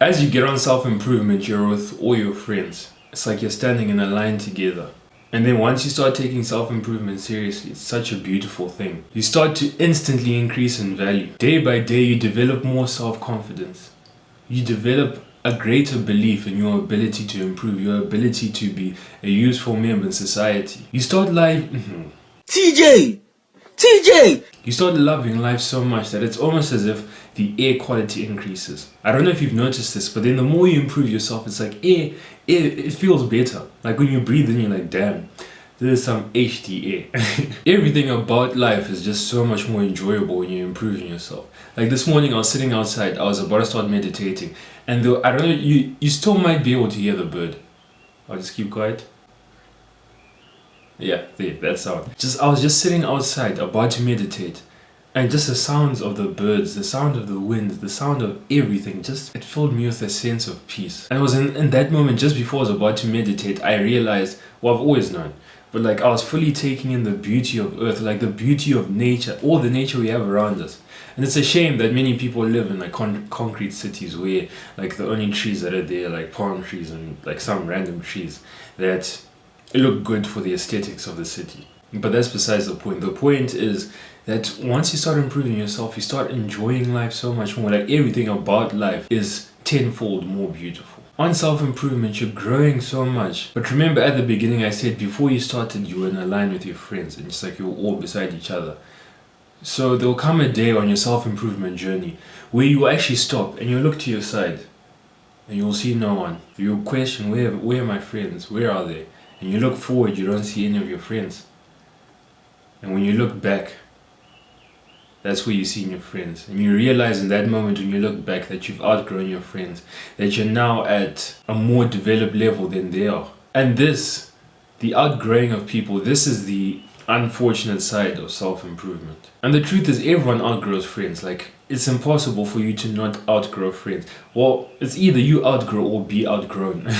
As you get on self-improvement, you're with all your friends. It's like you're standing in a line together. And then once you start taking self-improvement seriously, it's such a beautiful thing. You start to instantly increase in value. Day by day, you develop more self-confidence. You develop a greater belief in your ability to improve, your ability to be a useful member in society. You start You start loving life so much that it's almost as if the air quality increases. I don't know if you've noticed this, but then the more you improve yourself, it's like it feels better. Like when you breathe in, you're like, damn, this is some HD air. Everything about life is just so much more enjoyable when you're improving yourself. Like this morning, I was sitting outside, I was about to start meditating, and though I don't know, you still might be able to hear the bird. I'll just keep quiet. Yeah, that sound. I was just sitting outside about to meditate, and just the sounds of the birds, the sound of the wind, the sound of everything, it filled me with a sense of peace. And it was in that moment, just before I was about to meditate, I realized, well, I've always known, but like I was fully taking in the beauty of earth, like the beauty of nature, all the nature we have around us. And it's a shame that many people live in like concrete cities where like the only trees that are there, like palm trees and like some random trees that it looked good for the aesthetics of the city. But that's besides the point. The point is that once you start improving yourself, you start enjoying life so much more. Like everything about life is tenfold more beautiful. On self-improvement, you're growing so much. But remember at the beginning I said before you started, you were in a line with your friends and it's like you were all beside each other. So there will come a day on your self-improvement journey where you will actually stop and you'll look to your side and you'll see no one. You'll question, where are my friends? Where are they? And you look forward, you don't see any of your friends. And when you look back, that's where you see your friends. And you realize in that moment when you look back that you've outgrown your friends, that you're now at a more developed level than they are. And this, the outgrowing of people, this is the unfortunate side of self-improvement. And the truth is everyone outgrows friends. Like, it's impossible for you to not outgrow friends. Well, it's either you outgrow or be outgrown.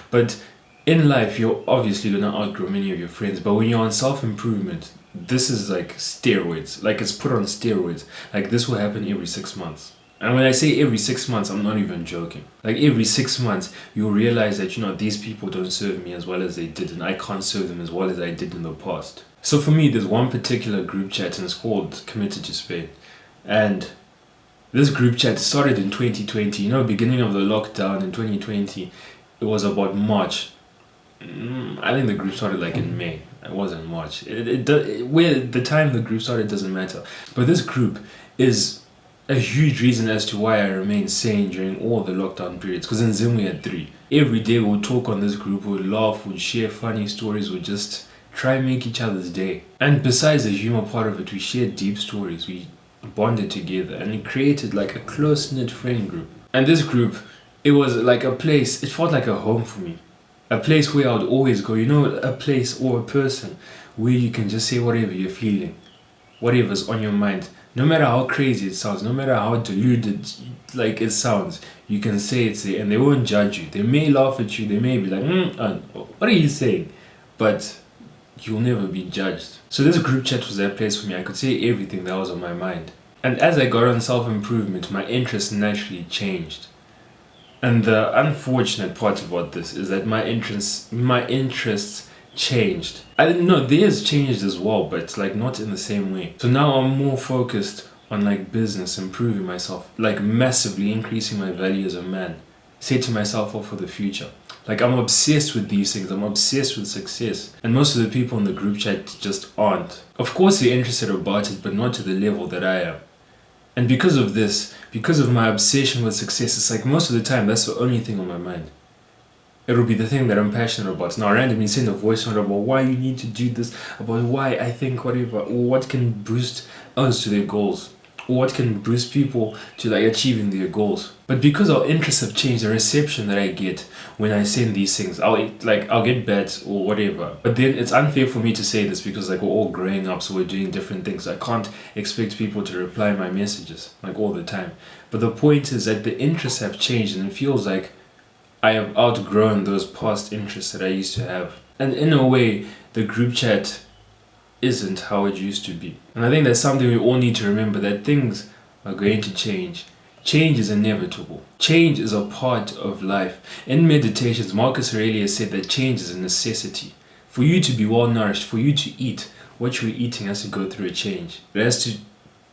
But in life, you're obviously gonna outgrow many of your friends, but when you're on self-improvement, this is like steroids. Like it's put on steroids. Like this will happen every 6 months. And when I say every 6 months, I'm not even joking. Like every 6 months, you'll realize that, these people don't serve me as well as they did, and I can't serve them as well as I did in the past. So for me, there's one particular group chat, and it's called Committed to Spain. And this group chat started in 2020, beginning of the lockdown in 2020. It was about March. I think the group started like in May. It wasn't March. Where the time the group started doesn't matter. But this group is a huge reason as to why I remained sane during all the lockdown periods. Because in Zim we had 3. Every day we would talk on this group, we would laugh, we would share funny stories, we would just try and make each other's day. And besides the humor part of it, we shared deep stories. We bonded together and it created like a close-knit friend group. And this group, it was like a place, it felt like a home for me. A place where I would always go, a place or a person where you can just say whatever you're feeling, whatever's on your mind. No matter how crazy it sounds, no matter how deluded like it sounds, you can say it there and they won't judge you. They may laugh at you, they may be like, what are you saying? But you'll never be judged. So this group chat was that place for me. I could say everything that was on my mind. And as I got on self-improvement, my interests naturally changed. And the unfortunate part about this is that my interests changed. I didn't know theirs changed as well, but like not in the same way. So now I'm more focused on like business, improving myself, like massively increasing my value as a man, setting myself up for the future. Like I'm obsessed with these things. I'm obsessed with success. And most of the people in the group chat just aren't. Of course they're interested about it, but not to the level that I am. And because of this, because of my obsession with success, it's like most of the time that's the only thing on my mind. It'll be the thing that I'm passionate about. Now I randomly send a voice note about why you need to do this, about why I think whatever, or what can boost us to their goals, or what can boost people to like achieving their goals. But because our interests have changed, the reception that I get when I send these things, I'll get bad or whatever. But then it's unfair for me to say this because like we're all growing up, so we're doing different things. I can't expect people to reply my messages like all the time. But the point is that the interests have changed and it feels like I have outgrown those past interests that I used to have. And in a way, the group chat isn't how it used to be. And I think that's something we all need to remember, that things are going to change. Change is inevitable. Change is a part of life. In Meditations, Marcus Aurelius said that change is a necessity. For you to be well nourished, for you to eat, what you're eating has to go through a change. It has to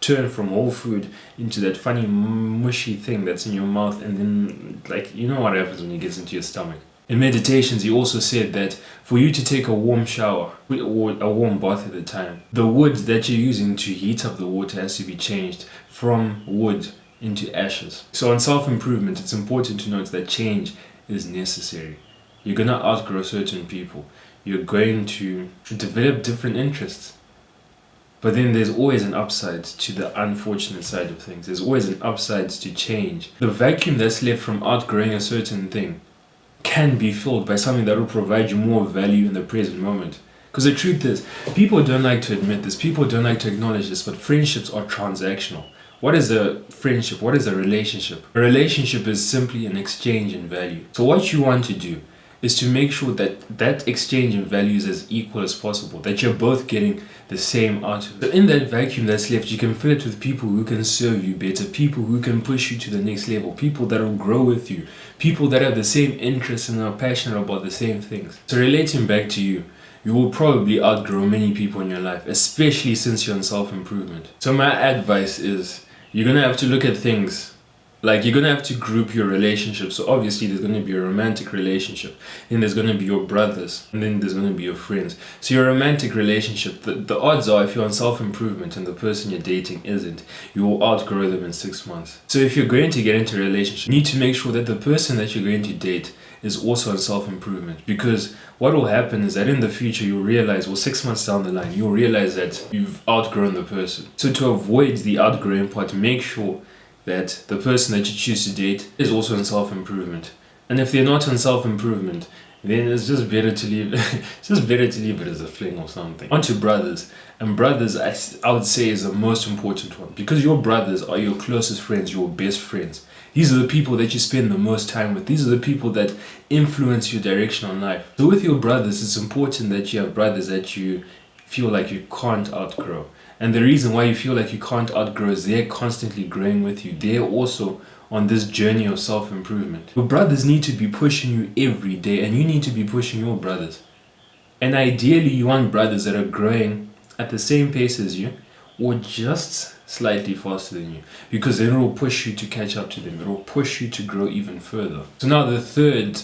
turn from whole food into that funny mushy thing that's in your mouth, and then, like, you know what happens when it gets into your stomach. In Meditations, he also said that for you to take a warm shower or a warm bath at the time, the wood that you're using to heat up the water has to be changed from wood into ashes. So on self-improvement, it's important to note that change is necessary. You're going to outgrow certain people. You're going to develop different interests. But then there's always an upside to the unfortunate side of things. There's always an upside to change. The vacuum that's left from outgrowing a certain thing can be filled by something that will provide you more value in the present moment. Because the truth is, people don't like to admit this, people don't like to acknowledge this, but friendships are transactional. What is a friendship? What is a relationship? A relationship is simply an exchange in value. So what you want to do is to make sure that that exchange in value is as equal as possible, that you're both getting the same out of it. So in that vacuum that's left, you can fill it with people who can serve you better, people who can push you to the next level, people that will grow with you, people that have the same interests and are passionate about the same things. So relating back to you, you will probably outgrow many people in your life, especially since you're in self-improvement. So my advice is, you're gonna have to look at things like, you're gonna have to group your relationships. So obviously there's gonna be a romantic relationship, then there's gonna be your brothers, and then there's gonna be your friends. So your romantic relationship, the odds are, if you're on self-improvement and the person you're dating isn't, you will outgrow them in 6 months. So if you're going to get into a relationship, you need to make sure that the person that you're going to date is also on self-improvement, because what will happen is that in the future you'll realize, well, 6 months down the line, you'll realize that you've outgrown the person. So to avoid the outgrowing part, make sure that the person that you choose to date is also in self-improvement. And if they're not in self-improvement, then it's just better to leave it's just better to leave it as a fling or something. On to brothers. And brothers, I would say, is the most important one, because your brothers are your closest friends, your best friends. These are the people that you spend the most time with. These are the people that influence your direction on life. So with your brothers, it's important that you have brothers that you feel like you can't outgrow. And the reason why you feel like you can't outgrow is they're constantly growing with you. They're also on this journey of self-improvement. Your brothers need to be pushing you every day, and you need to be pushing your brothers. And ideally, you want brothers that are growing at the same pace as you, or just slightly faster than you, because then it will push you to catch up to them. It will push you to grow even further. So now the third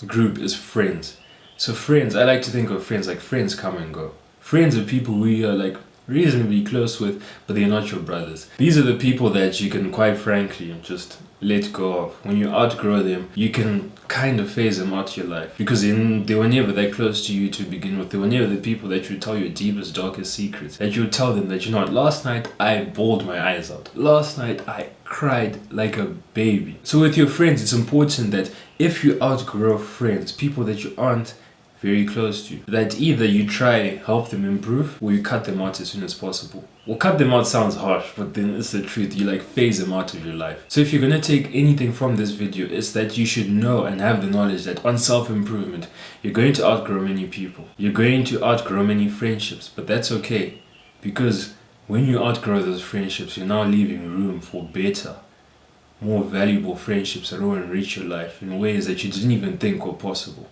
group is friends. So friends, I like to think of friends like friends come and go. Friends are people who you are like reasonably close with, but they're not your brothers. These are the people that you can, quite frankly, just let go of. When you outgrow them, you can kind of phase them out of your life, because they were never that close to you to begin with. They were never the people that you would tell your deepest, darkest secrets, that you would tell them that, you know what, last night I bawled my eyes out. Last night I cried like a baby. So with your friends, it's important that if you outgrow friends, people that you aren't very close to you, that either you try help them improve, or you cut them out as soon as possible. Well, cut them out sounds harsh, but then it's the truth. You like phase them out of your life. So if you're gonna take anything from this video, it's that you should know and have the knowledge that on self-improvement, you're going to outgrow many people. You're going to outgrow many friendships, but that's okay, because when you outgrow those friendships, you're now leaving room for better, more valuable friendships that will enrich your life in ways that you didn't even think were possible.